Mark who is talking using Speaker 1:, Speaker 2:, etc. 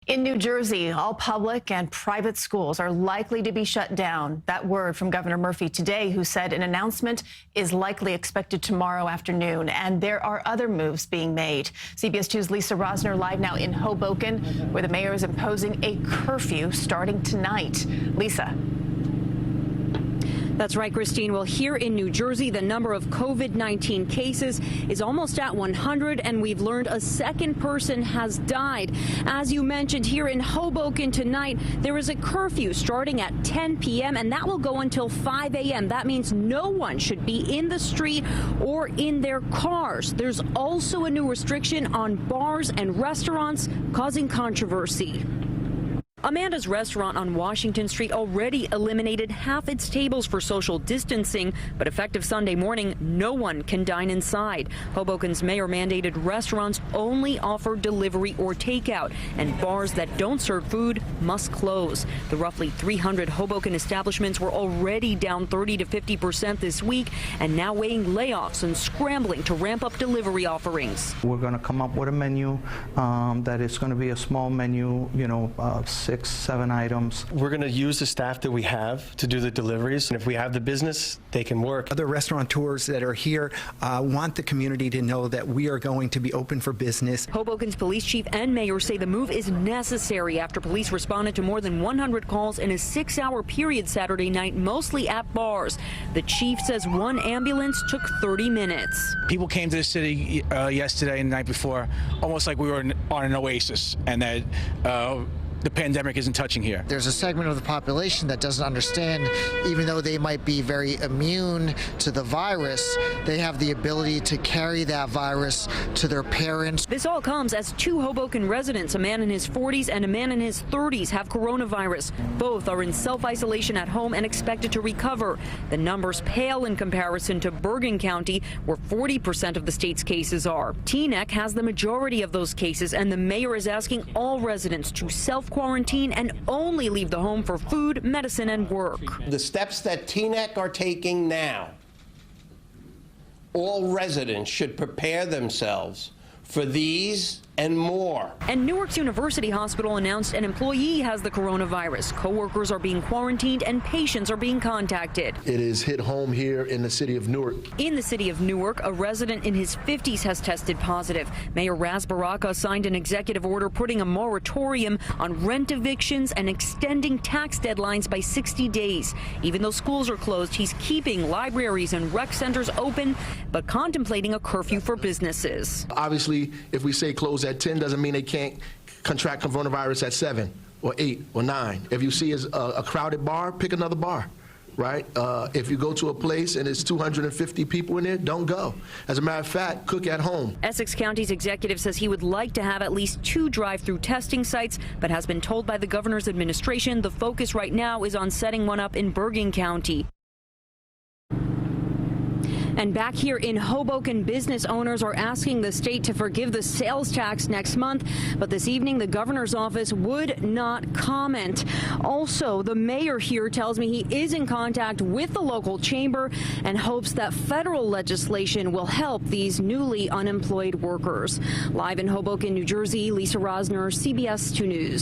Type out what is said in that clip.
Speaker 1: In New Jersey, all public and private schools are likely to be shut down. That word from Governor Murphy today, who said an announcement is likely expected tomorrow afternoon. And there are other moves being made. CBS 2's Lisa Rozner live now in Hoboken, where the mayor is imposing a curfew starting tonight. Lisa.
Speaker 2: That's right, Christine. Well, here in New Jersey, the number of COVID-19 cases is almost at 100, and we've learned a second person has died. As you mentioned, here in Hoboken tonight, there is a curfew starting at 10 p.m., and that will go until 5 a.m. That means no one should be in the street or in their cars. There's also a new restriction on bars and restaurants, causing controversy. Amanda's restaurant on Washington Street already eliminated half its tables for social distancing, but effective Sunday morning, no one can dine inside. Hoboken's mayor mandated restaurants only offer delivery or takeout, and bars that don't serve food must close. The roughly 300 Hoboken establishments were already down 30 to 50% this week, and now weighing layoffs and scrambling to ramp up delivery offerings.
Speaker 3: We're going to come up with a menu that is going to be a small menu, 6-7 items.
Speaker 4: We're going to use the staff that we have to do the deliveries, and if we have the business, they can work.
Speaker 5: Other restaurateurs that are here want the community to know that we are going to be open for business.
Speaker 2: Hoboken's police chief and mayor say the move is necessary after police responded to more than 100 calls in a 6-hour period Saturday night, mostly at bars. The chief says one ambulance took 30 minutes.
Speaker 6: People came to the city yesterday and the night before, almost like we were on an oasis, and that the pandemic isn't touching here.
Speaker 7: There's a segment of the population that doesn't understand, even though they might be very immune to the virus, they have the ability to carry that virus to their parents.
Speaker 2: This all comes as 2 Hoboken residents, a man in his 40s and a man in his 30s, have coronavirus. Both are in self-isolation at home and expected to recover. The numbers pale in comparison to Bergen County, where 40% of the state's cases are. Teaneck has the majority of those cases, and the mayor is asking all residents to self-quarantine and only leave the home for food, medicine, and work.
Speaker 8: The steps that Teaneck are taking now, all residents should prepare themselves for these and more.
Speaker 2: And Newark's University Hospital announced an employee has the coronavirus. Co-workers are being quarantined and patients are being contacted.
Speaker 9: It is hit home here in the city of Newark.
Speaker 2: In the city of Newark, a resident in his 50s has tested positive. Mayor Ras Baraka signed an executive order putting a moratorium on rent evictions and extending tax deadlines by 60 days. Even though schools are closed, he's keeping libraries and rec centers open, but contemplating a curfew for businesses.
Speaker 9: Obviously, if we say close at 10 doesn't mean they can't contract coronavirus at 7 or 8 or 9. If you see a crowded bar, pick another bar, right? If you go to a place and it's 250 people in there, don't go. As a matter of fact, cook at home.
Speaker 2: Essex County's executive says he would like to have at least 2 drive-through testing sites, but has been told by the governor's administration the focus right now is on setting one up in Bergen County. And back here in Hoboken, business owners are asking the state to forgive the sales tax next month. But this evening, the governor's office would not comment. Also, the mayor here tells me he is in contact with the local chamber and hopes that federal legislation will help these newly unemployed workers. Live in Hoboken, New Jersey, Lisa Rozner, CBS 2 News.